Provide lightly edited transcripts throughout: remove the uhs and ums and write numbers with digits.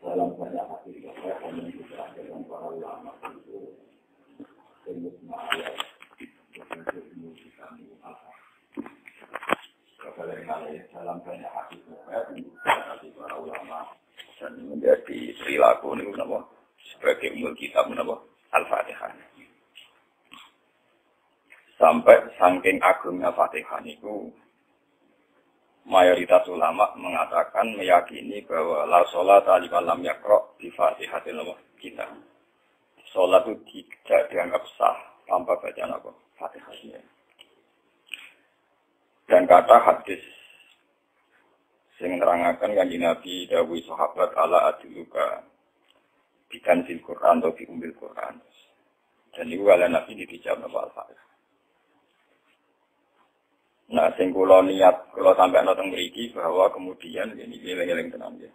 Dalam banyak hadis yang dijelaskan para ulama itu semua ayat dalam banyak hadis yang dijelaskan para ulama dan menjadi perilaku ini sebagai umul kitab Al-Fatihah. Sampai saking agungnya Fatihah itu mayoritas ulama mengatakan meyakini bahwa la sholata liman lam yaqra bi Fatihatil kitab. Salat itu tidak dianggap sah tanpa bacaan Fatihahnya. Dan kata hadis sing nerangkan kanjeng Nabi dawuh sahabat ala adluka bikan fil Quran atau fi umbil Quran. Dan itu ala Nabi dijawab Al-Fatihah. Nah, sing kula niat kula sampai nonton mriki bahwa kemudian ini eling-eling tenan ya.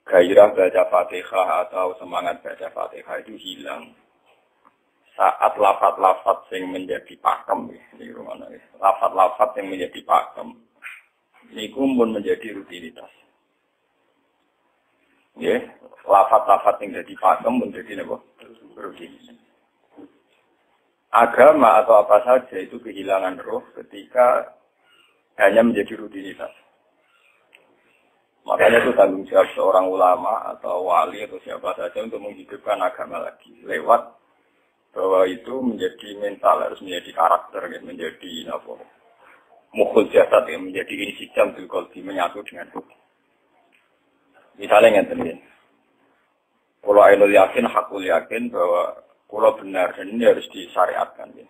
Gairah baca Fatihah atau semangat baca Fatihah itu hilang saat lafaz-lafaz yang menjadi pakem ya. Ini rumana ya. Lafaz-lafaz yang menjadi pakem niku pun menjadi rutinitas. Ya, lafaz-lafaz yang jadi pakem menjadi apa? Rutinitas. Agama atau apa saja itu kehilangan roh ketika hanya menjadi rutinitas. Makanya itu tanggung jawab seorang ulama atau wali atau siapa saja untuk menghidupkan agama lagi. Lewat bahwa itu menjadi mental, harus menjadi karakter, menjadi mukhul jasad, menjadi insijam bil qalbi, menyatu dengan roh. Misalnya yang tadi, kalau ainul yakin, hakul yakin bahwa kalau benar, dan ini harus disyariatkan. Ya.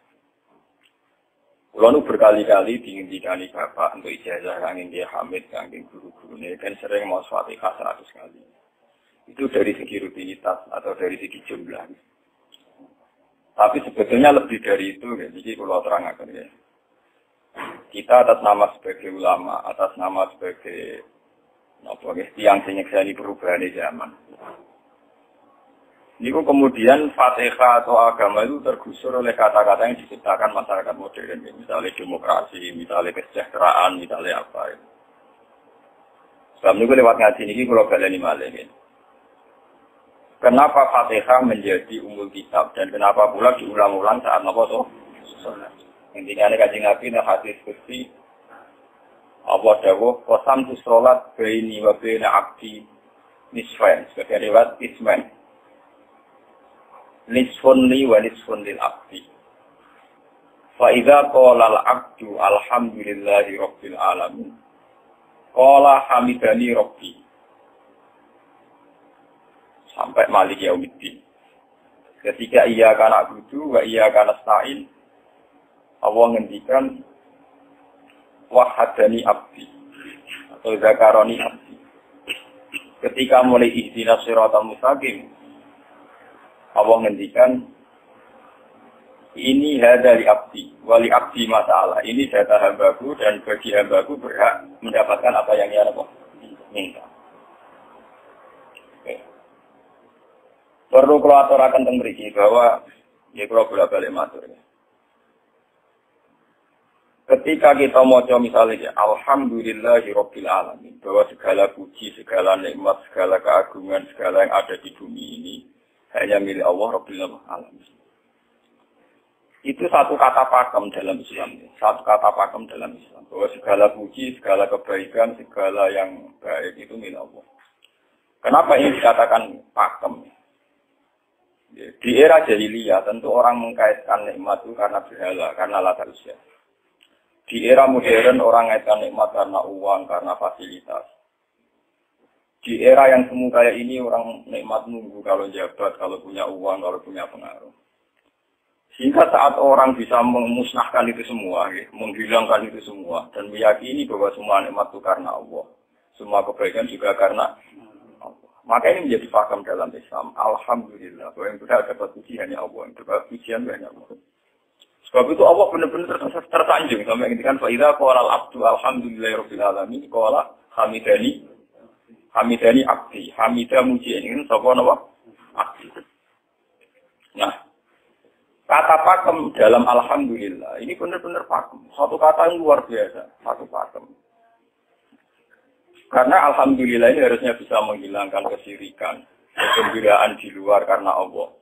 Kalau nu berkali-kali diinginkan bapak untuk ijazah angin dia hamid, angin guru-gurunya, dan sering mau Fatihah 100 kali. Itu dari segi rutinitas atau dari segi jumlah. Tapi sebetulnya lebih dari itu, ya. Jadi kalau terangkan ya. Kita atas nama sebagai ulama, atas nama sebagai tiang senyekseni perubahan di zaman. Niku kemudian Fatihah atau agama itu tergusur oleh kata-kata yang diciptakan masyarakat modern, misalnya demokrasi, misalnya kesejahteraan, misalnya apa. Sebab niku lewat ngaji ini kalau baleni malih. Kenapa Fatihah menjadi umul kitab dan kenapa pula diulang-ulang saat napa toh? Intinya nek kanjeng Nabi nek hadis Qudsi apa dawuh qasam tu salat baini wa baina abdi nisfain sebagai riwayat isman. Nisfun li wa nisfun lil abdi. Fa idza qala al abdu alhamdulillahi rabbil alamin. Qala hamidani rabbi. Sampai malik yaumiddin. Ketika ia kana abudu wa ia kana nasta'in, Allah ngendikan wahadani abdi atau zakaroni abdi. Ketika mulai ihdinas siratal mustaqim, Allah ngendikan ini hadali abdi, wali abdi masalah. Ini data hambaku dan bagi hambaku berhak mendapatkan apa yang dia minta. Okay. Perlu kalau aturakan tentang beriki bahwa ya kalau bolak-balik matur ya. Ketika kita mau misalnya alhamdulillahirabbil alamin, bahwa segala puji, segala nikmat, segala keagungan, segala yang ada di bumi ini hanya milik Allah Rabbil Alamin. Itu satu kata pakem dalam Islam. Satu kata pakem dalam Islam. Bahwa segala puji, segala kebaikan, segala yang baik itu milik Allah. Kenapa ini dikatakan pakem? Di era jahiliyah tentu orang mengkaitkan nikmat itu karena berhala, karena latar usia. Di era modern orang mengaitkan nikmat karena uang, karena fasilitas. Di era yang semu kayak ini orang nikmat nunggu kalau jabat, kalau punya uang, kalau punya pengaruh. Sehingga saat orang bisa memusnahkan itu semua, menghilangkan itu semua, dan meyakini bahwa semua nikmat itu karena Allah. Semua kebaikan juga karena Allah. Maka ini menjadi paham dalam Islam. Alhamdulillah, bahwa yang sudah dapat puji hanya Allah, yang dapat pujian hanya Allah. Sebab itu Allah benar-benar tersanjung sampai ngendikan fa idza qala al-abdu alhamdulillahirabbil alamin qala hamidani abdi. Hamidah muji ini sapa napa? Abdi. Nah, kata pakem dalam alhamdulillah ini benar-benar pakem. Satu kata yang luar biasa, satu pakem. Karena alhamdulillah ini harusnya bisa menghilangkan kesyirikan, kegembiraan di luar karena Allah.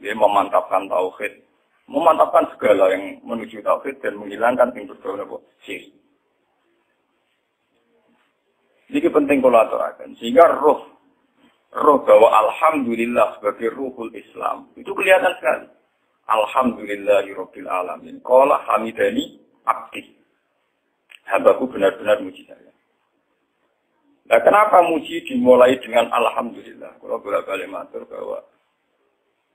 Dia memantapkan tauhid, memantapkan segala yang menuju tauhid dan menghilangkan yang berbau syirik. Ini penting kalau aturakan. Sehingga roh bahwa alhamdulillah sebagai ruhul Islam itu kelihatan sekali. Alhamdulillahirabbil alamin. Qala hamidani abdi. Hambaku benar-benar muji saya. Nah, kenapa muji dimulai dengan alhamdulillah? Kalau bolak-balik matur bahwa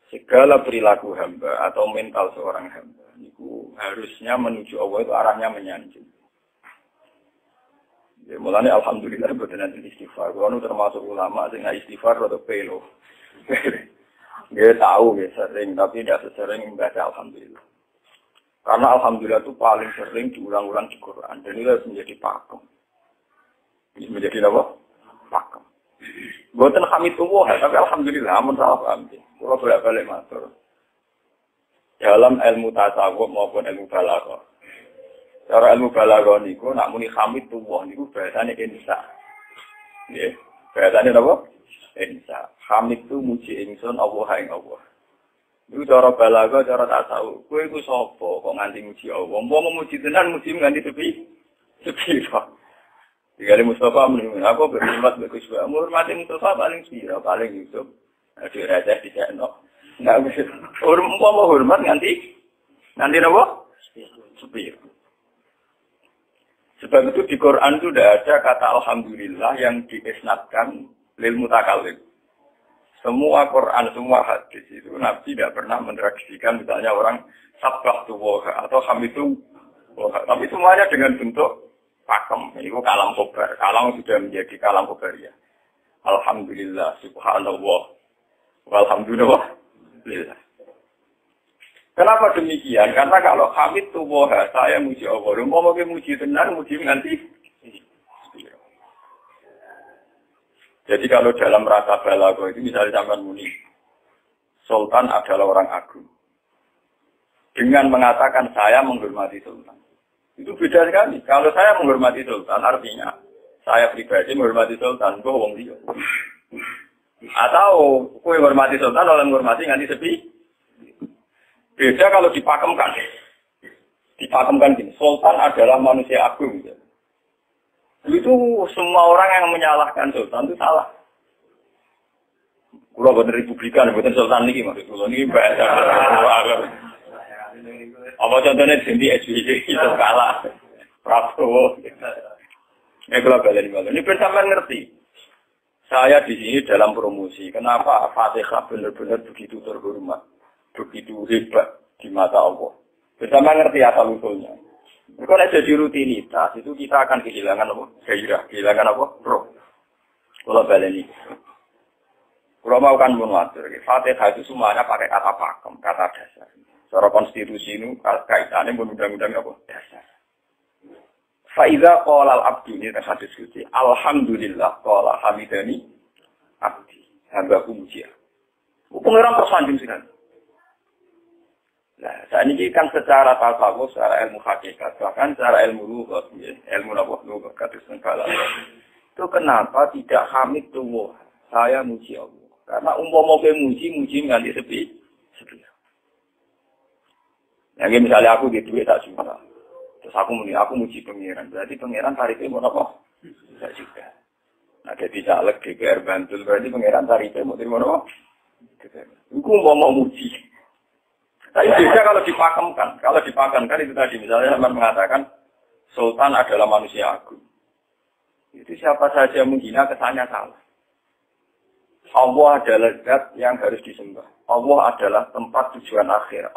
segala perilaku hamba atau mental seorang hamba itu harusnya menuju Allah itu arahnya menyanjung. Ya, mulanya alhamdulillah benar istighfar. Kalau termasuk ulama sing istighfar atau pelo. Dia tahu ya sering tapi tidak sesering membaca alhamdulillah. Karena alhamdulillah itu paling sering diulang-ulang di Quran dan itu harus menjadi pakem. Menjadi apa? Pakem. Bukan hamidullah, tapi alhamdulillah amun salah paham. Kalau bolak-balik matur. Dalam ilmu tasawuf maupun ilmu balaghah. Cara ilmu balaghah niku nak muni hamidullah niku bahasane insa. Nggih. Bahasane napa? Insa. Hamid itu muji ingsun Allah ing Allah. Iku cara balaghah, cara tasawuf. Kowe iku sapa kok nganti muji Allah? Umpama muji tenan muji nganti sepi. Dikali Mustafa menurut aku berhormat bagus banget. Menghormati Mustafa paling sira, paling Yusuf. Ada raja di sana. Enggak bisa. Mau hormat nanti apa? Sepir. Sebab itu di Quran itu tidak ada kata alhamdulillah yang diisnadkan lil mutakallim. Semua Quran, semua hadis itu Nabi tidak pernah mentradisikan misalnya orang sabbah tuwah atau hamidu. Tapi semuanya dengan bentuk pakem, itu kalam khobar. Kalam sudah menjadi kalam khobar ya. Alhamdulillah, subhanallah, walhamdulillah. Kenapa demikian? Karena kalau hamid tu wah, saya muji Allah. Mau muji tenar, muji nanti. Jadi kalau dalam rasa balaghah itu misalnya zaman muni, Sultan adalah orang agung. Dengan mengatakan saya menghormati Sultan. Itu beda sekali. Kalau saya menghormati Sultan, artinya saya pribadi menghormati Sultan, gue wong dia. Atau gue menghormati Sultan, orang menghormati nganti sepi. Beda kalau dipakemkan. Dipakemkan gini, Sultan adalah manusia agung. Itu semua orang yang menyalahkan Sultan itu salah. Kalau buatan Republikan, buatan Sultan ini maksudnya. Ini bahasa. Apa contohnya di SBY itu kalah Prabowo. Ini kalau balik ini bersama ngerti. Saya di sini dalam promosi. Kenapa Fatihah benar-benar begitu terhormat, begitu hebat di mata Allah. Bersama ngerti asal usulnya. Kalau jadi rutinitas itu kita akan kehilangan apa? Gairah, kehilangan apa? Roh. Kalau balik ini. Kalau mau kan mengatur. Fatihah itu semuanya pakai kata pakem, kata dasar. Secara konstitusi ini kaitannya undang-undang apa? Dasar. Faiza qala al-abdu ini hadis suci. Alhamdulillah qala hamidani abdi. Hambaku muji. Pengiran tersanjung sekali. Nah, saat ini kan secara tasawuf, secara ilmu hakikat, bahkan secara ilmu lughat, ilmu lughat kata segala. Itu kenapa tidak hamid tuh? Saya muji Allah. Karena umpama muji nganti sepi. Yang misalnya aku di duit tak juta. Terus aku muji pengiran. Berarti pengiran tarifnya mau apa? Tak juga. Nah, jadi caleg DPR Bantul. Berarti pengiran tarifnya mau apa? Aku mau muji. Tapi beda kalau dipakemkan. Kalau dipakemkan itu tadi. Misalnya saya mengatakan Sultan adalah manusia agung. Itu siapa saja menghina kesannya salah. Allah adalah zat yang harus disembah. Allah adalah tempat tujuan akhir.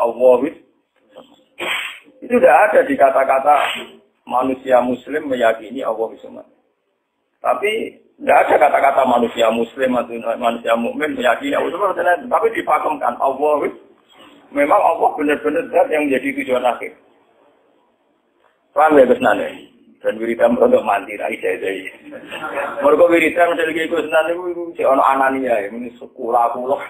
Itu tidak ada di kata-kata manusia muslim meyakini Allah Bismillah. Tapi tidak ada kata-kata manusia muslim atau manusia mukmin meyakini Allah Bismillah. Tapi dipakemkan Allah Memang Allah benar-benar zat yang menjadi tujuan akhir. Paham ya kesenannya? Dan wiridan untuk mandi, rai jahit. Mereka wiridan menjadi kesenangan itu si ono anania, ini sekolah-kulah.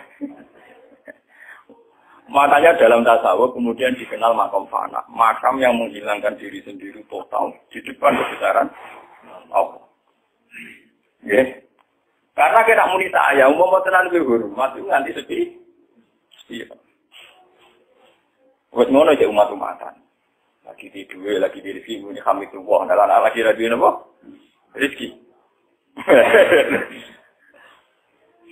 Makanya dalam tasawuf kemudian dikenal makam fana. Makam yang menghilangkan diri sendiri total di depan kebesaran Allah. Ya. Karena kita muni saya, umum tenan lebih hormat, itu nanti sepi. Iya. Buat ngono aja umat-umatan. Lagi di dua, lagi di rezeki, muni kami itu wah, dalam lagi radio apa? Rezeki.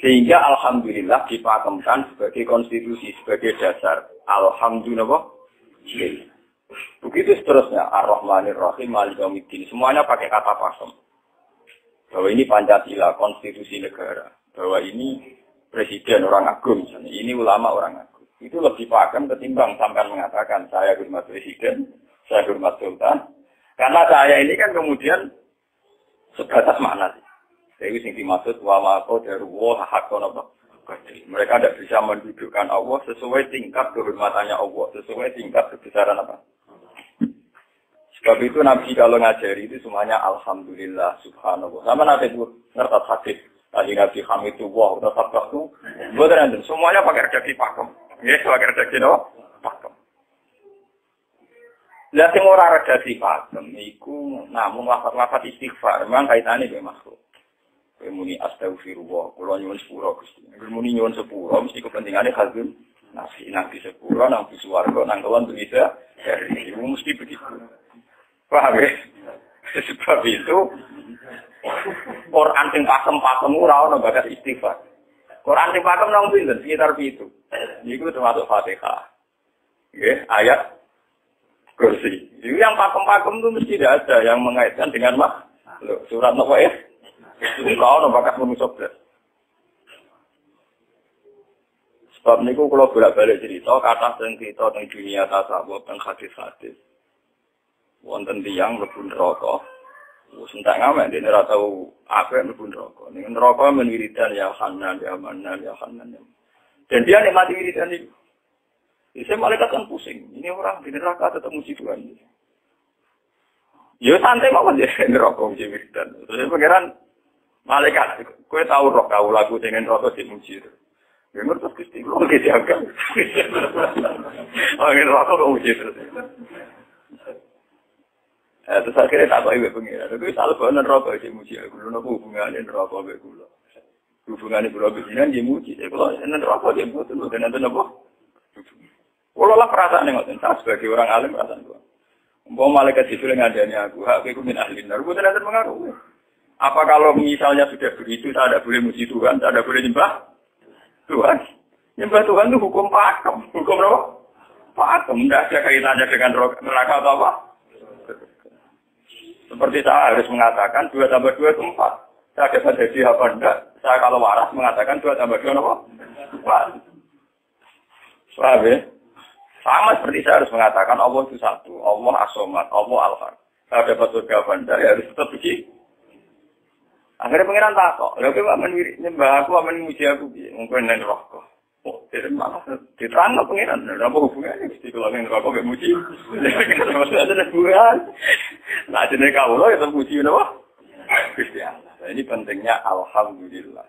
Sehingga alhamdulillah dipakemkan sebagai konstitusi, sebagai dasar. Alhamdulillah. Begitu seterusnya. Ar-Rahmanir Rahim, Maliki Yaumiddin. Semuanya pakai kata pakem. Bahwa ini Pancasila, konstitusi negara. Bahwa ini presiden orang agung misalnya. Ini ulama orang agung. Itu lebih pakem ketimbang sampai mengatakan saya hormat presiden, saya hormat sultan. Karena saya ini kan kemudian sebatas makna sih. Jadi yang dimaksud wa ma qadaru haqqan apa. Mereka tidak bisa mendudukkan Allah sesuai tingkat kehormatannya Allah, sesuai tingkat kebesaran apa. Sebab itu Nabi kalau ngajari itu semuanya alhamdulillah subhanallah. Sama nanti itu ngertas hadis. Tadi Nabi Hamidullah, udah sabak itu. Betul semuanya pakai redaksi pakem. Ya, pakai redaksi apa? Pakem. Lah sing ora redaksi pakem iku namun lafaz-lafaz istighfar, memang kaitane dengan makhluk. Muni astagfirullah, kula nyuwun sepura Gusti. Muni nyuwun sepura mesti kepentingane hazun nasi nabi sepura nang swarga nang kawan bisa dari itu mesti begitu. Paham ya? Sebab itu Quran sing pakem-pakem ora ono bakas istighfar. Quran sing pakem nang pinten sekitar itu. Niku termasuk Fatihah. Nggih, ayat kursi. Itu yang pakem-pakem itu mesti tidak ada yang mengaitkan dengan makhluk. Surat apa ya? Itu kalau bakat manusia belas. Sebab niku kalau bolak-balik cerita, kata yang cerita tentang dunia tasawuf, tentang hadis-hadis. Wonten tiyang mlebu neraka. Wis entek ngamen dene ora tau apik mlebu neraka. Ning neraka men wiridan ya Hanan ya Manan ya Hanan. Dan dia nikmati wiridan itu. Bisa malaikat kan pusing. Ini orang di neraka tetap muji Tuhan. Ya santai mawon ya neraka muji wiridan. Terus pangeran malaikat, kowe tahu roh kau lagu dengan neraka dimuji. Ya ngertos Gusti kok dijaga. Oh neraka kok muji terus. Terus akhirnya tak baik ibu pengira. Tapi salah benar neraka si muji. Kulo nopo hubungannya neraka be kulo. Hubungannya kulo begini dia muji. Kalau neraka dia betul dan nanti nopo. Kulo lah perasaan yang ngoten. Saya sebagai orang alim perasaan kulo. Umpama malaikat Jibril ngadani aku, hak aku min ahli neraka. Betul nanti mengaruh. Apa kalau misalnya sudah begitu, saya tidak boleh muji Tuhan, saya tidak boleh nyembah Tuhan. Nyembah Tuhan itu hukum pakem. Hukum apa? Pakem. Tidak ada kaitannya dengan neraka atau apa. Seperti saya harus mengatakan 2 tambah 2 itu 4. Saya dapat jadi apa enggak? Saya kalau waras mengatakan 2 tambah 2 apa? 4. Paham ya? Sama seperti saya harus mengatakan Allah itu satu. Allah as-somad, Allah al-har. Saya dapat surga apa enggak? Ya harus tetap begitu. Akhirnya pengiran takut. Lalu kita menyembah aku, memuji aku. Mungkin ini rokok. Oh, itu malah diterang lah pengiran. Apa hubungannya? Mesti kalau ingin rokok, gak muji. Maksudnya ada hubungan. Nah, jenis kamu loh, itu muji. Gusti Allah. Ini pentingnya alhamdulillah.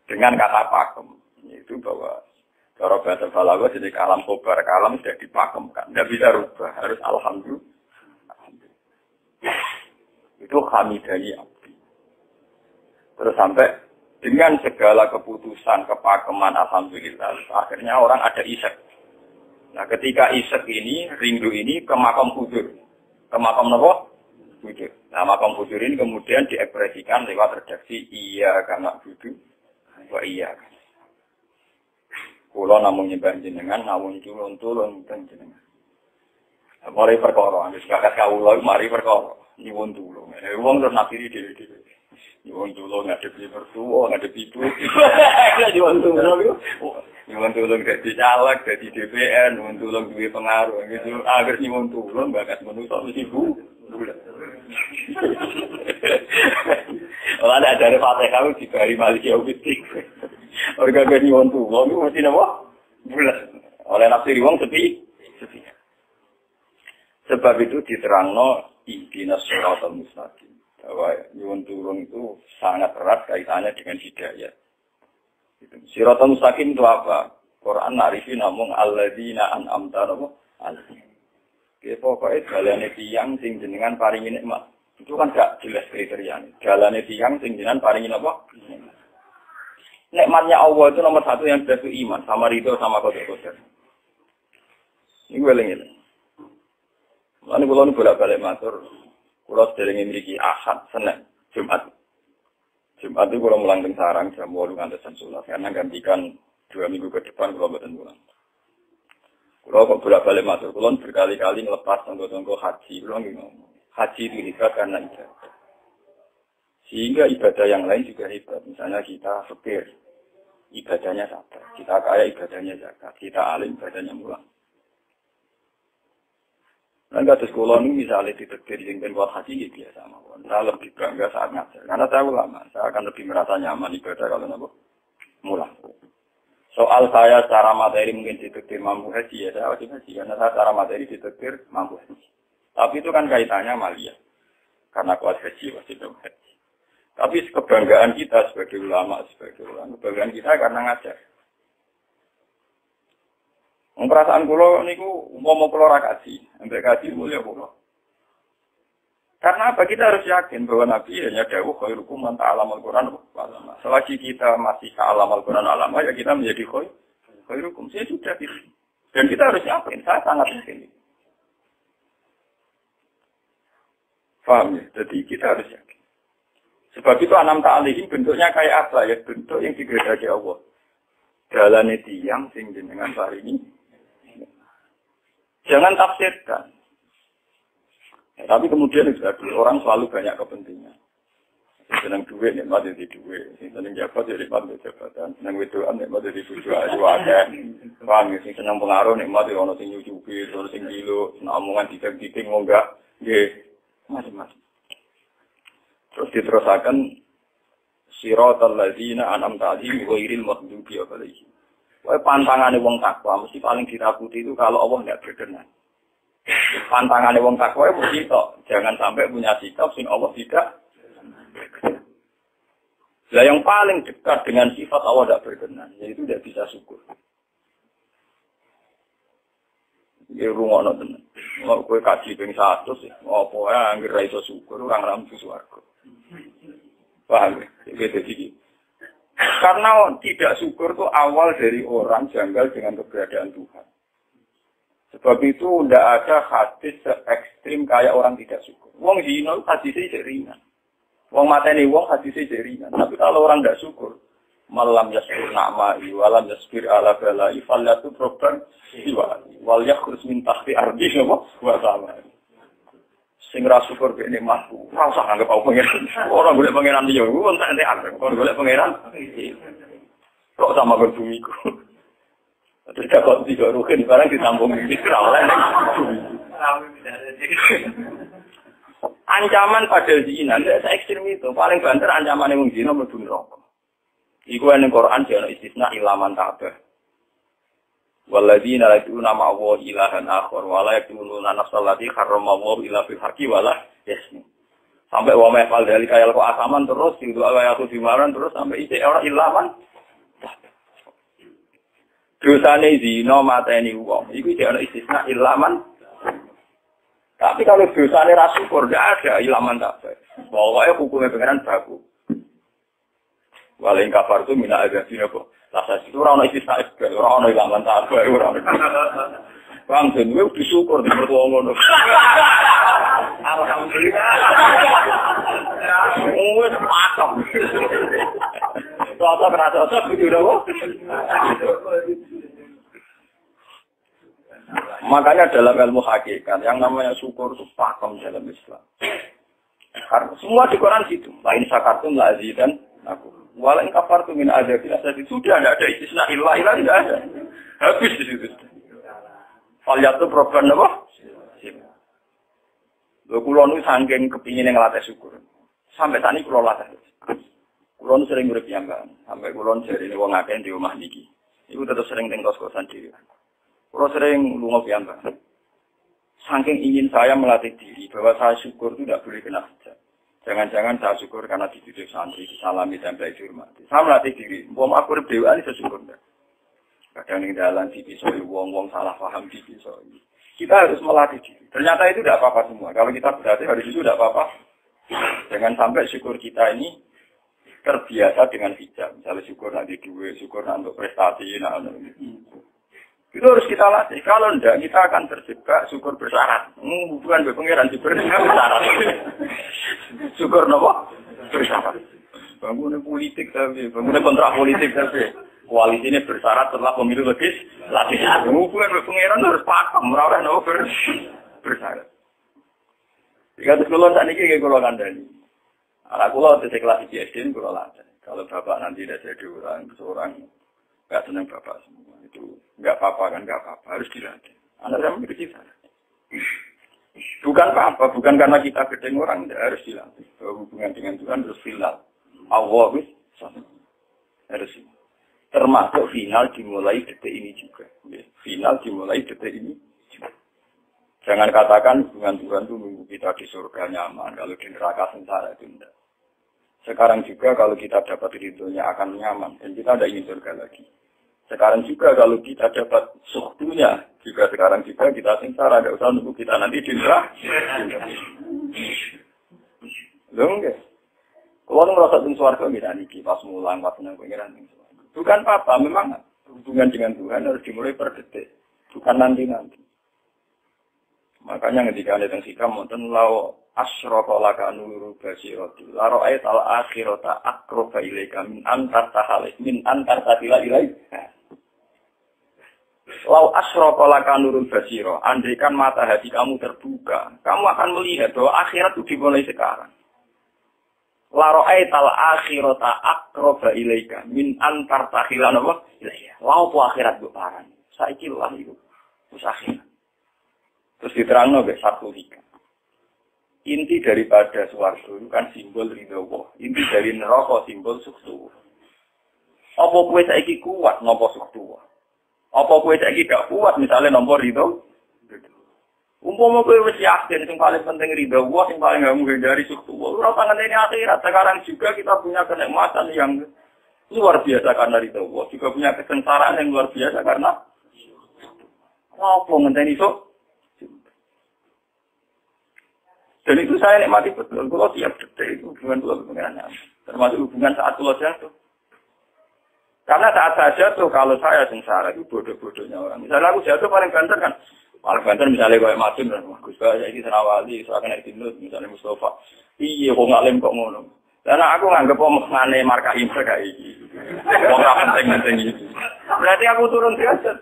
Dengan kata pakem. Itu bahwa cara bahasa balaghah jadi kalam kobar. Kalam sudah dipakemkan. Tidak bisa rubah. Harus alhamdulillah. Itu hamidani abdi. Terus sampai dengan segala keputusan, kepakeman, alhamdulillah. Akhirnya orang ada isek. Nah ketika isek ini, rindu ini ke makam fudur. Ke makam apa? Fudur. Nah makam fudur ini kemudian diekspresikan lewat redaksi iya karena fudur. Wah iya. Kulo namun nyembah jenengan, namun tulun jenengan. Mari perkara, wis kakak kawula mari perkara. Nyuwun tulung. Wong terus nakiri dhewe-dhewe. Nyuwun tulung ngadepi mertua, ngadepi ibu. Nyuwun tulung. Nyuwun tulung dadi caleg, dadi DPR, nyuwun tulung duwe pengaruh gitu. Agar nyuwun tulung bakat manusa mesti bu. Ora ada Fatihah kamu dibari Maliki Yaumiddin. Organ nyuwun tulung mesti napa? Bulan. Oleh nafsi nafsiri wong sepi. Sebab itu diterangno ihdinas siratal mustaqim. Bahwa nyuwun turun itu sangat erat kaitannya dengan hidayah. Siratal mustaqim itu apa? Quran narifi namung alladzina an'amta alaihim. Pokoknya dalane tiyang sing jenengan paringi nikmat. Itu kan gak jelas kriterianya. Dalane tiyang sing jenengan paringi apa? Nikmatnya Allah itu nomor satu yang jelas itu iman sama ridho sama qadar. Ini gue lengi. Lalu kalau nu bolak-balik matur, kalau sering memiliki Ahad, Senin, Jumat. Jumat itu kalau mulang teng sarang jam 8 ngantos jam 11 karena gantikan 2 minggu ke depan kalau mboten mulang. Kalau kok bolak-balik matur, kalau berkali-kali ngelepas tonggo-tonggo haji, kalau ngomong haji itu hebat karena ibadah. Sehingga ibadah yang lain juga hebat. Misalnya kita fakir, ibadahnya sabar. Kita kaya, ibadahnya zakat. Kita alim, ibadahnya mulang. Dan kata sekolah ini misalnya ditektir yang buat haji, ya biasa. Saya lebih bangga saat ngajar. Karena saya ulama, saya akan lebih merasa nyaman ibadah kalau mulang. Soal saya secara materi mungkin ditektir mampu haji, ya saya wajib haji. Karena saya secara materi ditektir mampu haji. Tapi itu kan kaitannya malia. Karena kuat haji, pasti dong haji. Tapi kebanggaan kita sebagai ulama, kebanggaan kita karena ngajar. Perasaan kula niku umpama kula ra kaji, ambek kaji mulia kula. Karena apa? Kita harus yakin bahwa Nabi hanya dawuh khairukum man ta'allama al-Qur'an wa 'allama. Selagi kita masih ta'allama al-Qur'an alama ya kita menjadi khairukum. Saya sudah gitu. Dan kita harus yakin, saya sangat yakin. Paham ya? Jadi kita harus yakin. Sebab itu anam ta'alihim bentuknya kayak apa ya? Bentuk yang digedaki Allah. Dalane tiyang sing jenengan paringi. Jangan tafsirkan. Ya, tapi kemudian orang selalu banyak kepentingan. Senang duit, nikmat jadi duit. Senang jabat, jadi nikmat jadi jabatan. Senang wedoan, nikmat jadi bojo ayu akeh. Paham ya? Senang pengaruh, nikmat jadi ono sing nyucupi, ono sing gilo, senang omongan titik-titik, enggak. Nggih, macam-macam. Terus diterusakan siratal ladzina an'amta 'alaihim ghairil maghdubi 'alaihim. Pantangane wong takwa mesti paling ditakuti itu kalau Allah tidak berkenan. Pantangane wong takwa mesti tok, jangan sampai punya sikap sing Allah tidak. Lah yang paling dekat dengan sifat Allah tidak berkenan, yaitu tidak bisa syukur. Ya rungokno tenan. Mau kowe kaji ping 100 ya, apa ya anggere ra iso syukur ora ngampu swarga. Paham ya? Gitu. Karena tidak syukur itu awal dari orang janggal dengan keberadaan Tuhan. Sebab itu tidak ada hadis se-ekstrim kayak orang tidak syukur. Wong zina hadisnya ringan. Wong mateni wong hadisnya ringan. Tapi kalau orang tidak syukur, malam yaskur na'ma'i, walam yasbir ala bala'i, falyatu proban siwali, wal yakhruj min tahti ardi, wa sama. Sing ra syukur be nikmatku. Ora usah anggap aku pangeran. Ora golek pangeran liya, ku entek entek kon golek pangeran. Kok sama berbumiku. Terus kok tiga ruhin barang ditambung iki ora oleh. Ancaman pada zina, ndak ekstrem itu. Paling banter ancamane wong zina mlebu neraka. Iku ning Quran jane istisna ilaman tabah. Walladzina la yu'minuna ma wa ilahan akhar wa la yaquluna nafsal lati harrama wa illa bil haqqi wa la yasmi. Sampai wa ma fal dari kaya kok asaman terus itu ayatu dimaran terus sampai isi ora ilaman. Dosane zina mateni wong iku iki ana istisna ilaman. Tapi kalau dosane ra syukur ndak ada ilaman tak. Pokoke hukumnya pengenan baku. Walau kafar itu mina agak kok. Rasa itu orang istisna isbel, orang ilaman tak apa, orang. Bang, dan gue bersyukur di mertua ngono. Alhamdulillah. Gue sepatong. Cocok rasa begitu dong. Makanya dalam ilmu hakikat yang namanya syukur itu pakem dalam Islam. Karena semua di Quran situ. Lain sakartum la azidan aku. Walau kafartum min azabil asad sudah tidak ada istisna ilah tidak ada. Habis di situ. Falyatu program apa? Lho kula nu saking kepingin ngelatih syukur. Sampai tani kula latih. Kula nu sering urip piyambak. Sampai kula jarine wong akeh di omah niki. Iku tetep sering teng kos-kosan dhewe. Kalau sering lunga piyambak. Saking ingin saya melatih diri bahwa saya syukur itu tidak boleh kena hujat. Jangan-jangan saya syukur karena dididik santri, disalami dan belajar dihormati. Saya melatih diri. Mau aku berdewa ini sesyukur enggak. Kadang yang dalam dipisoi, wong-wong salah paham dipisoi. Kita harus melatih diri. Ternyata itu tidak apa-apa semua. Kalau kita berarti harus itu tidak apa-apa. Jangan sampai syukur kita ini terbiasa dengan hijab. Misalnya syukur nanti duit, syukur nanti untuk prestasi. Itu harus kita latih. Kalau enggak, kita akan terjebak syukur bersyarat. Bukan berpengiran, syukur bersyarat. Syukur apa? Bersyarat. Bangunan politik tapi, bangunan kontrak politik tapi. Koalisi ini bersyarat setelah pemilu legislatif. Bukan berpengiran harus pakem. Merawat apa bersyarat. Jika sekolah saat ini, kalau kandani. Anak kulo titik kelas IGSD kulo latih. Kalau bapak nanti tidak jadi seorang nggak senang bapak semua itu nggak apa-apa kan nggak apa-apa harus dilatih. Anak saya begitu kita. Bukan apa-apa, bukan karena kita gedeng orang tidak harus dilatih. Hubungan dengan Tuhan harus final. Allah harus termasuk final dimulai detik ini juga. Final dimulai detik ini. Jangan katakan hubungan Tuhan itu nunggu kita di surga nyaman, kalau di neraka sengsara itu tidak. Sekarang juga kalau kita dapat ridhonya akan nyaman, dan kita tidak ingin surga lagi. Sekarang juga kalau kita dapat suhdunya, juga sekarang juga kita sengsara, tidak usah nunggu kita nanti di neraka. Loh enggak? Kalau merasa di surga, kita niki pas mulang, pas senang pengiran. Bukan apa-apa, memang hubungan dengan Tuhan harus dimulai per detik, bukan nanti-nanti. Makanya ketika ada yang sikam, monten lau asyraka laka nuru basirati la ra'aital akhirata aqraba ilaika min antar tahalik min antar tatila ilaika. Lau asyraka laka nurul basira, andaikan mata hati kamu terbuka, kamu akan melihat bahwa akhirat itu dimulai sekarang. La ra'aital akhirata aqraba ilaika min antar tahila apa? Lau po akhirat mbok parani. Saiki lah iku. Wis akhirat. Terus diterangno mek 1:3. Inti daripada swarga itu kan simbol ridho Allah. Inti dari neraka simbol sukses. Apa kowe saiki kuat nampa sukses? Apa kowe saiki gak kuat misalnya nampa ridho? Umpama kowe wis yakin sing paling penting ridho Allah, sing paling gak menghindari sukses. Ora usah ngenteni akhirat. Sekarang juga kita punya kenikmatan yang luar biasa karena ridho Allah. Juga punya kesengsaraan yang luar biasa karena apa ngenteni sok? Dan itu saya nikmati betul. Kalau tiap detik itu hubungan pulau pengirannya. Termasuk hubungan saat pulau jatuh. Karena saat saya jatuh, kalau saya sengsara itu bodoh-bodohnya orang. Misalnya aku jatuh paling banter kan. Paling banter misalnya kayak Madun. Gus Baya ini Serawali, Surakan Erdinut, misalnya Mustafa. Iya, kok ngalim kok ngono. Karena aku nganggep omongannya marka imper kayak ini. Kok gak penting-penting itu. Berarti aku turun derajat.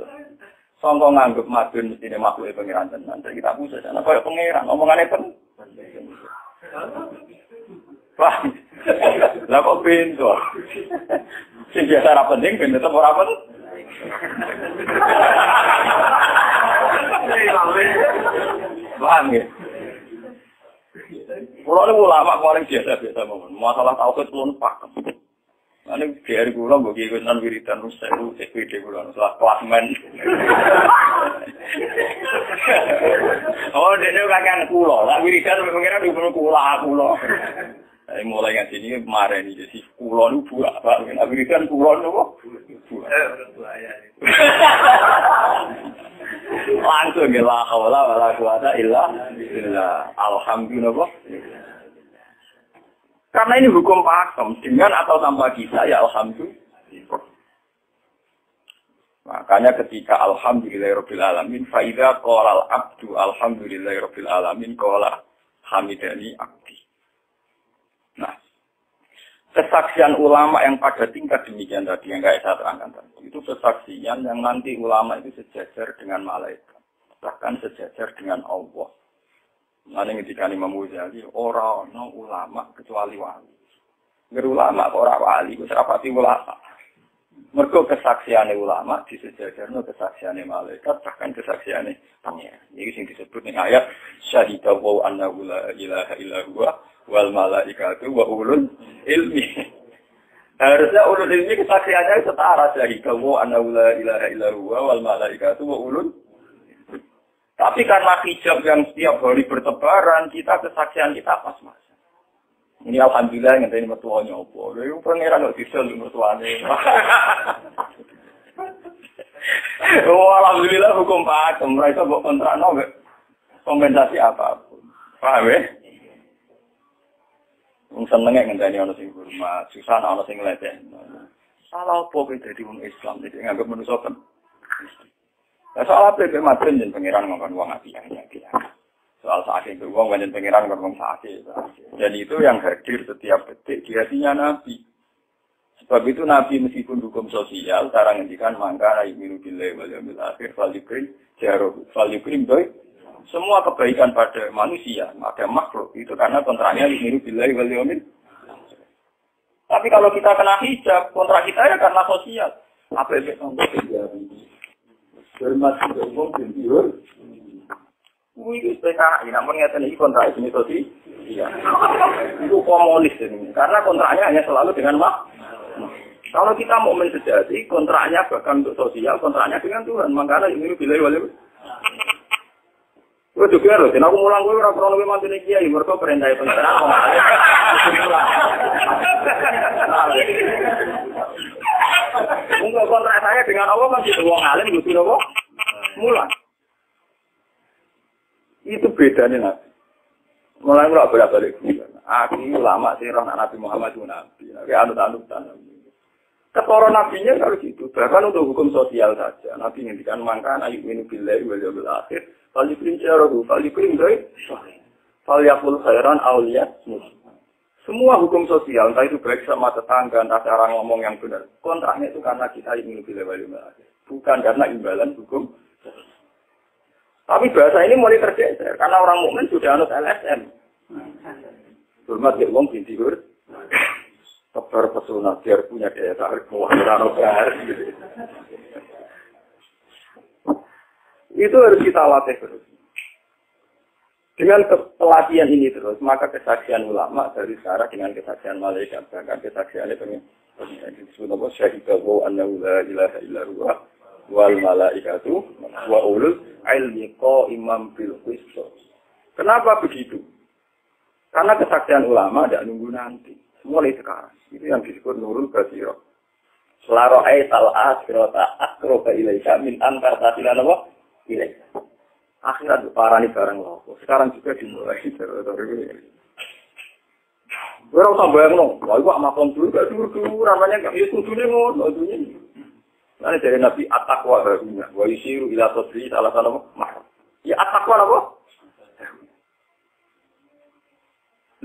Songkong nganggep Madun mesti makhluk pengiran tenan. Jadi kita pusat sana kayak pengiran. Omongannya penting. Wah, lah kok pintu? Sing biasa ra penting ben tetep ora penting. Paham ya? Kulo niku ulama paling biasa-biasa mawon. Masalah tauhid kulo pakem. Ane biar kulo mbok iki nan wiridan rusak SPD kulo salah klasmen. Oh, dene kakek kulo, lah wiridan pengen dulu kulo. Mulai yang sini kemarin ini jadi kulo niku buak, Pak. Nek wiridan kulo niku buak. Langsung ya la haula wala quwata illa billah. Alhamdulillah. Karena ini hukum pakem, dengan atau tanpa kita, ya alhamdulillah. Makanya ketika alhamdulillahirabbil alamin, fa idza qala al-abdu alhamdulillahirabbil alamin qala hamidani abdi. Nah, kesaksian ulama yang pada tingkat demikian tadi yang saya terangkan tadi, itu kesaksian yang nanti ulama itu sejajar dengan malaikat, bahkan sejajar dengan Allah. Nanti ketika Imam Ghazali, orang no ulama kecuali wali. Ulama orang wali, serapati ulama. Mergo kesaksiane ulama disejajarno kesaksiane malaikat, bahkan kesaksiane pangeran. Iki sing disebut ning ayat syahida wa annahu la ilaha illa huwa wal malaikatu wa ulul ilmi. Harusnya ulul ilmi kesaksiannya setara dari kamu anaula ilaha illallah wal malaikatu wa ulul. Tapi karena hijab yang setiap hari bertebaran, kita kesaksian kita pas-pas. Ini alhamdulillah yang tadi mertuanya opo. Lalu pangeran nggak bisa lu mertuanya. Oh alhamdulillah hukum pakem. Mereka buat kontrak nggak kompensasi apapun. Paham ya? Senengnya ngenteni ana sing hormat, susah ana sing leceh. Salah opo kowe dadi wong Islam iki nganggep manusa kan. Lah soal apa kowe maten yen pangeran ngomong wong ati ya. Soal sakit itu wong banyak pengiran ngomong sakit. Dan itu yang hadir setiap detik di hatinya Nabi. Sebab itu Nabi meskipun hukum sosial, cara ngendikan mangka ayyuminu billahi wal yawmil akhir fal yukrim doi. Semua kebaikan pada manusia, pada makhluk itu karena kontraknya ayyuminu billahi wal yawmil. Tapi kalau kita kena hijab, kontrak kita ya karena sosial. Apa yang kita terjadi? Bermaksud umum tidur. Wih, PKI, namun ngeten ini kontrak ini sosial. Iya. Itu komunis ini. Karena kontraknya hanya selalu dengan kalau kita mau sejati, kontraknya bahkan untuk sosial, kontraknya dengan Tuhan. Makanya ini bilai wali. Gue juga loh, dan aku mulang gue orang-orang lebih mantu nih kiai, mereka perintah pengeran. Enggak kontrak saya dengan Allah kan gitu, wong alim gitu loh, mulang. Itu bedanya Nabi. Mulai mulai balik. Aku lama sih roh Nabi Muhammad itu Nabi. Anut-anut Nabi. Ketoro nabinya kalau gitu. Bahkan untuk hukum sosial saja. Nabi ngendikan mangkana yu'minu billahi wal yawmil akhir. Fal yukrim syarahu. Fal yukrim doi. Fal yakul khairan awliyat. Semua hukum sosial, entah itu baik sama tetangga, entah cara ngomong yang benar. Kontraknya itu karena kita yu'minu billahi wal yawmil akhir. Bukan karena imbalan hukum. Tapi bahasa ini mulai tergeser karena orang mukmin sudah anut LSM. Hormat ke wong binti hur. Tebar pesona biar punya daya tarik kewakilan obat. Itu harus kita latih terus. Dengan pelatihan ini terus, maka kesaksian ulama dari sekarang dengan kesaksian malaikat, bahkan kesaksiannya disebut apa? Syahidahu annahu la ilaha illallah wal malaikatu wa ulul ilmi qaiman bil qisas. Kenapa begitu? Karena kesaksian ulama tidak nunggu nanti, mulai sekarang. Itu yang disebut nurul basirah. Selaro'ai tal-akhirata akroba ilaika min antar tasilan apa? Ilaika. Akhirat parani barang loh. Sekarang juga dimulai dari ini. Gue rasa bayang loh. Wah, gue makom dulu, gak dulu. Ramanya gak bisa kudune ngono. Nanti dari Nabi at-taqwa harunya. Wa yusiru ila sodri salah satu mahal. Ya at-taqwa apa?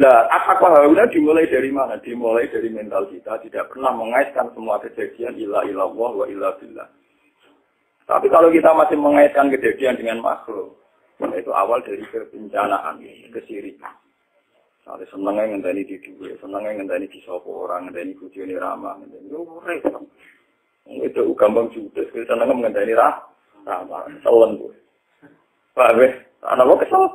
Nah, at-taqwa harunya dimulai dari mana? Dimulai dari mental kita. Tidak pernah mengaitkan semua kejadian ila ilallah wa ila billah. Tapi kalau kita masih mengaitkan kejadian dengan makhluk, itu awal dari kebencanaan, kesirikan. Ada senangnya ngenteni di duwe, senangnya ngenteni di sopo orang, ngenteni bujone ramah, ngenteni repot. Itu gampang judes, kita senangnya ngenteni ramah, telan gue. Pak be, anak lo kesel.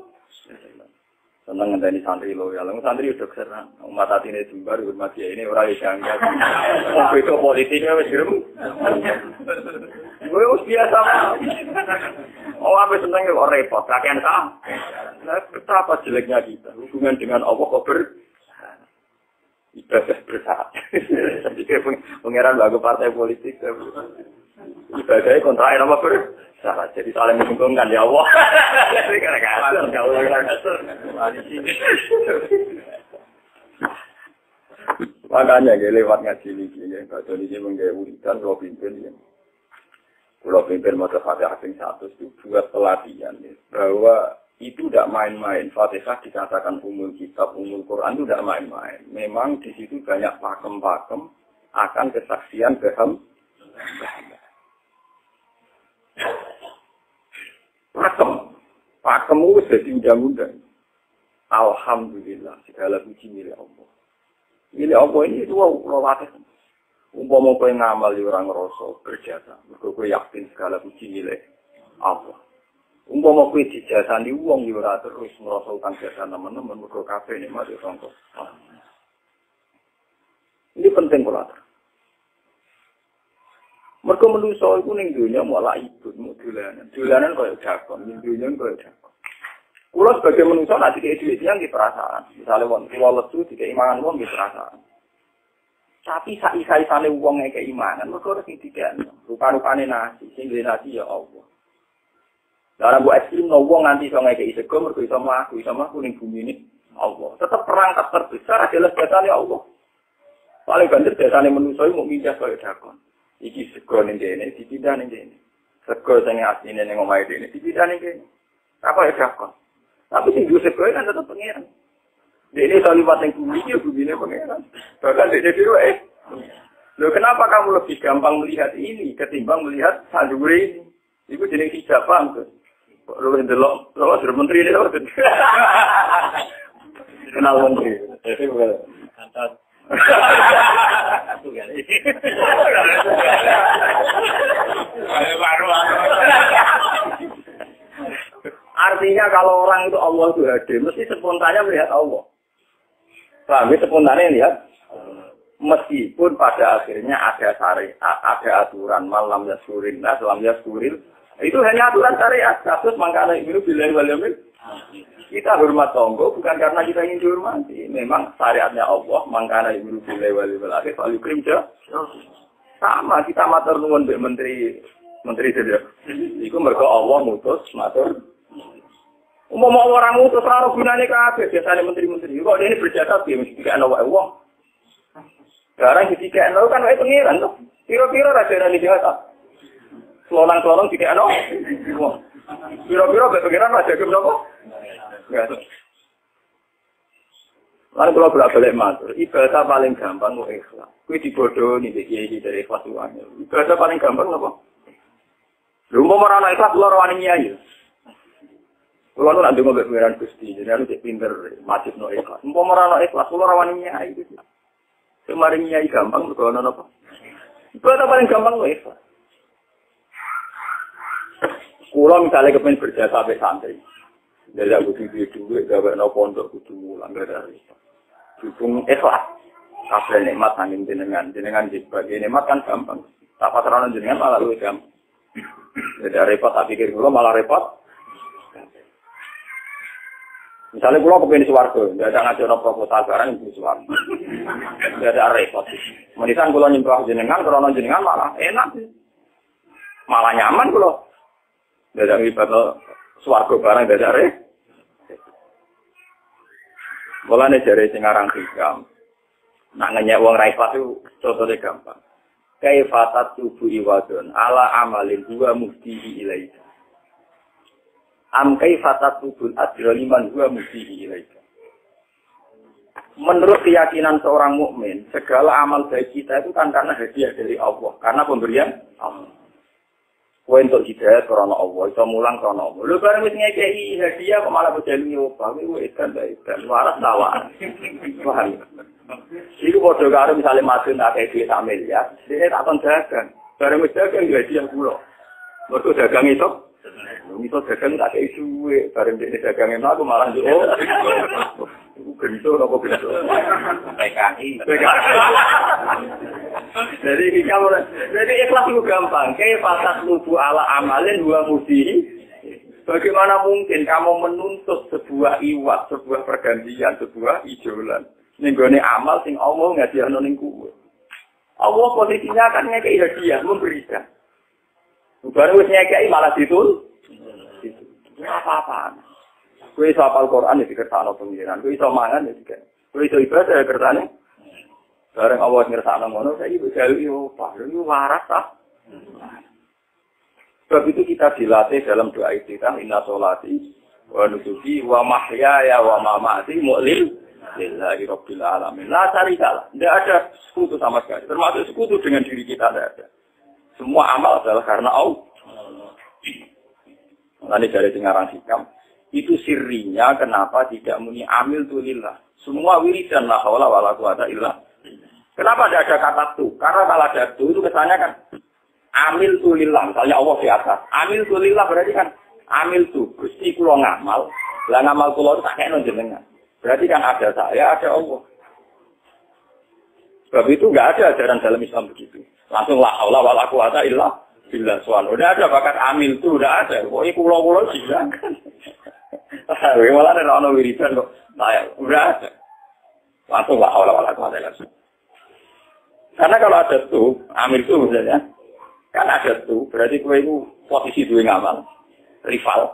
Senang ngenteni santri lo, ya lo santri udah keserang. Umat hati ini jembar, umat dia ini orang yang janggal. Itu politiknya wes gerem. Gue biasa. Oh, apa senangnya kok repot, kakek kah? Nah, betapa jeleknya kita. Hubungan dengan Allah kok ibadah bersaat. Jadi pengeran lagu partai politik. Ibadahnya kontrain apa bersaat. Jadi saling menguntungkan ya Allah. Jadi kadang-kadang kalau makanya lewat ngaji ini, Pak Joni ini menggaya wiridan, kalau pimpin ya. Kalau pimpin mata Fatihah yang satu itu buat pelatihan ya, bahwa itu tidak main-main. Fatihah dikatakan umul kitab, umul Quran itu tidak main-main. Memang di situ banyak pakem-pakem akan kesaksian paham. Pakem itu jadi undang-undang. Alhamdulillah segala puji milik Allah. Milik Allah ini itu latih. Umpama kowe ngamal di orang ngrasa berjasa, mergo kowe yakin segala puji milik Allah. Umpama kowe dijasani wong yo ora terus ngrasa utang jasa teman-teman mergo kabeh nikmat yo sangka. Ini penting kula. Mergo manusa iku ning donya malah ibut dolanan. Dolanan koyo jakon, ning donya koyo jakon. Kula sebagai manusa nek dikek dhuwit yang di perasaan. Misale wong kula lesu dikek imangan wong di perasaan. Tapi saiki-saisane wong ngekek imangan, mergo ora sing dikekno. Rupa-rupane nasi, sing nasi ya Allah. Lah bu ekstrim no wong nganti iso ngekek sego mergo iso mlaku ning bumi ini Allah. Tetap perangkat terbesar adalah jasane Allah. Paling banter jasane manusa mau mindah kaya dakon. Iki sego ning kene, dipindah ning kene. Sego sing asline ning omahe dene, dipindah ning kene. Apa ya dakon? Tapi sing duwe sego kan tetep pengiran. Dene iso liwat ning bumi iki bumine pengiran. Bahkan dene dhewe Loh kenapa kamu lebih gampang melihat ini ketimbang melihat sadure ini? Iku jeneng hijab paham tuh. Lu ndelok, lu menteri ini lho. Kenal menteri. Jadi bukan kantor. Artinya kalau orang itu Allah itu hadir, mesti spontannya melihat Allah. Paham ya, spontannya lihat. Meskipun pada akhirnya ada syariat, ada aturan malam yasurin, malam yasurin. Itu hanya aturan syariat. Kasus mangkana itu bilang waliyamin. Kita hormat tonggo bukan karena kita ingin dihormati. Memang syariatnya Allah mangkana itu bilang waliyamin. Akhir value krim sama kita matur nuwun mbek menteri saja. Iku mergo Allah mutus matur. Umum orang mutus ora gunane kabeh biasane menteri-menteri. Kok ini berjasa piye mesti ana wae wong. Sekarang ketika ana kan wae pengiran to. Piro-piro ra derani jasa. Selonang-selonang tidak ada. Biro-biro berpikiran aja ke berapa? Lalu kalau bolak-balik matur, ibadah paling gampang kok ikhlas. Kuwi dibodoh nih kiai dari ikhlas uangnya. Ibadah paling gampang apa? Lu mau merana ikhlas lu rawani nyai. Lu nak ndonga mbek pangeran Gusti, jadi anu cek pinter masjid no ikhlas. Mau merana ikhlas lu rawani nyai gitu. Kemarin nyai gampang kok ono apa? Ibadah paling gampang kok ikhlas. Kulo misalnya kepengen berjasa sampai santri, dari aku duit, gawe no pondok kudu mulang dari itu. Dukung ikhlas, kabeh nikmat angin jenengan sebagai nikmat kan gampang. Tak pasaran jenengan malah luwih gampang. Jadi repot, tak pikir kulo malah repot. Misalnya kulo kepengen swarga, nggak ada ngajono proposal barang itu swarga, nggak ada repot. Menisan kulo nyembah jenengan, krono jenengan malah enak, malah nyaman kulo. Dadak ibadah swarga barang dadak mulane jare sing aran hikam. Nak ngenyek wong ra ikhlas itu contohnya gampang. Kaifatat tubuh iwadun ala amalin huwa muftihi ilaika. Am kaifatat tubuh adroliman huwa muftihi ilaika. Menurut keyakinan seorang mukmin, segala amal baik kita itu kan karena hadiah dari Allah, karena pemberian Allah. Kowe entuk hidayah karena Allah, iso mulang karena Allah. Lho bareng wis ngekeki hadiah kok malah bojone nyoba, kuwi edan waras tawa. Paham. Iku padha karo misale madun akeh dhuwit sak miliar, dene tak kon dagang. Bareng wis dagang hadiah kula. Mergo dagang itu iso dagang tak kei duwe, bareng dene dagang enak aku malah yo. Gento apa gento? PKI. Jadi ikhlas itu gampang. Kayak pasat lubu ala amalin dua musi. Bagaimana mungkin kamu menuntut sebuah iwat, sebuah pergantian, sebuah ijolan? Nenggone amal sing Allah ngadiano ning kuwe. Allah posisinya kan ngekei hadiah, memberikan. Baru wis ngekei malah ditul. Apa-apaan. Kowe iso hafal Quran ya dikersakno pengiran, kowe iso mangan ya dikersakno. Kowe iso ibadah ya kersane. Bareng Allah ngersakno ngono, saiki wis jalu yo paling waras ta. Sebab itu kita dilatih dalam doa iftitah inna sholati wa nusuki wa mahyaya wa mamati lillahi rabbil alamin. La syarikalah. Tidak ada sekutu sama sekali. Termasuk sekutu dengan diri kita tidak ada. Semua amal adalah karena Allah. Nanti dari dengaran hikam. Itu sirinya kenapa tidak muni amil tulillah. Semua wiridan la haula wala quwata illa. Kenapa tidak ada kata tu? Karena kalau ada tu itu kesannya kan amil tulillah. Misalnya Allah di atas. Amil tulillah berarti kan amil tu. Gusti kula ngamal. Lah ngamal kula itu tak kena jenengan. Berarti kan ada saya, ada Allah. Sebab itu enggak ada ajaran dalam Islam begitu. Langsung la haula wala quwata illa billah soal. Udah ada bakat amil tuh, udah ada. Pokoknya kulo-kulo silakan. Malah ada ono wiridan kok. Nah, udah ada. Langsung la haula wala quwata illa billah. Karena kalau ada tuh, amil tuh misalnya, kan ada tuh, berarti kowe itu posisi duwe ngamal, rival.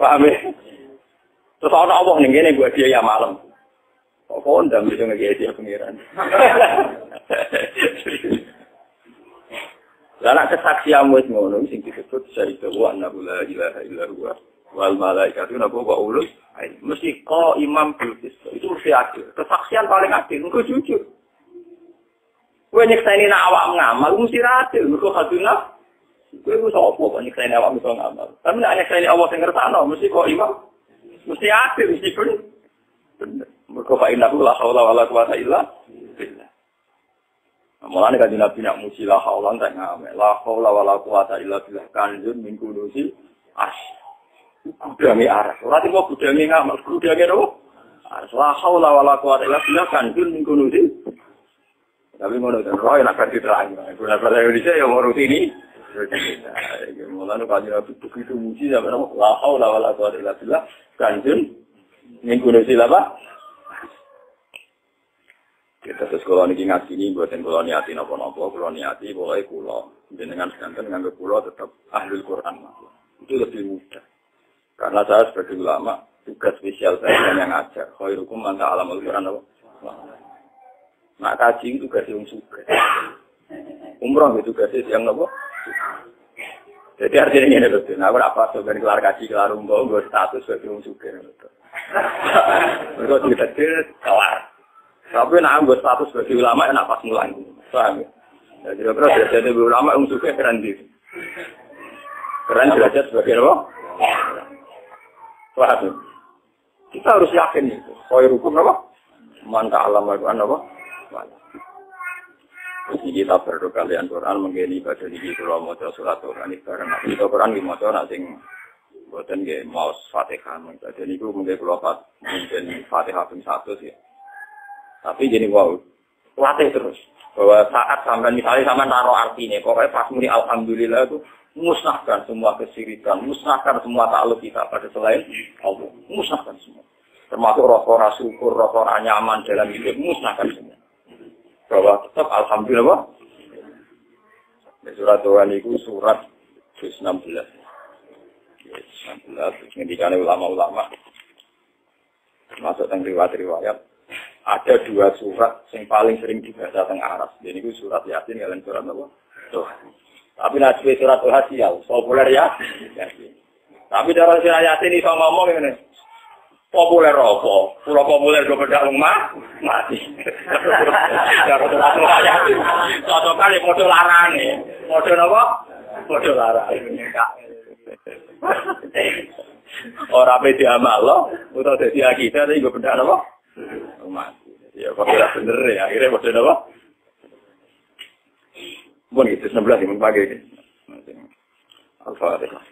Paham ya? Terus ana Allah ning kene buat dia ya malam. Kok kondang bisa ngegaya dia pengiran. Lalu kesaksian wis ngono sing disebut syaitu wa anna la ilaha illa huwa wal malaikatu nabu wa ulul mesti ko imam bil itu mesti adil. Kesaksian paling adil engko jujur. Kowe nyekseni nak awak ngamal mesti adil engko haduna. Kowe wis apa kok nyekseni awak mesti ngamal. Tapi nek nyekseni Allah sing ngersakno mesti ko imam mesti adil mesti bener. Mergo fa inna la haula wala quwata illa billah. Mulane kan Nabi nak muji la haula tak ngame. La haula wala quwata illa billah kanjun min kunusi as. Gudange arah. Ora timo gudange ngamal, gudange opo? La haula wala quwata illa billah kanjun min kunusi. Tapi ngono kan roh nak diterang. Guna bahasa Indonesia ya mau ini. Mulane kan Nabi begitu muji sampai la haula wala quwata illa billah kanjun min kunusi apa? Kita terus kalau niki ngaji ini buatin kalau niatin apa-apa, kalau niati boleh kulo. Dengan sekanten nganggep kulo tetap ahlul Quran itu lebih mudah. Karena saya sebagai ulama tugas spesial saya yang ngajar. Khairukum man ta'allamul Quran apa? Nah kaji itu tugas yang suka. Umroh itu tugas yang apa? Jadi artinya ini betul. Nah aku apa sebenarnya kelar kaji kelar umroh gue status sebagai yang suka. Mereka tidak kelar. Tapi nak ambil status sebagai ulama enak pas mulang. Paham ya? Jadi kira-kira derajat ulama yang suka keren gitu. Keren derajat sebagai apa? Paham ya? Kita harus yakin itu. Khairukum apa? Man ta'allama al-Qur'an apa? Jadi kita berdoa kalian Quran menggeni pada diri kalau mau surat Quran itu karena kita Quran di mau sing buatan nggih mau Fatihah. Jadi itu mungkin kalau mungkin Fatihah pun satu sih. Tapi jadi wow, latih terus. Bahwa saat sampai misalnya sampai naruh artinya, pokoknya pas muni alhamdulillah itu musnahkan semua kesirikan, musnahkan semua takluk kita pada selain Allah, musnahkan semua. Termasuk rasa syukur, rasa nyaman dalam hidup, musnahkan semua. Bahwa tetap alhamdulillah. Surat Tuhan itu surat 16. 16, ngendikan ulama-ulama. Masuk teng riwayat-riwayat. Ada dua surat yang paling sering dibaca teng Arab. Jadi itu surat Yasin kalian surat apa? Tuhan. Tapi nanti surat Tuhan sial, populer ya. Tapi cara surat Yasin itu ngomong ini populer apa? Pulau populer gue beda rumah mati. Cara surat Yasin. Suatu kali model larane, model apa? Model larane. Orang beda amal lo, atau jadi kita tapi gue beda apa? Mati. Ya, kok tidak bener ya. Akhirnya bosan apa? Bukan gitu, 16 yang pagi. Al-Fatihah.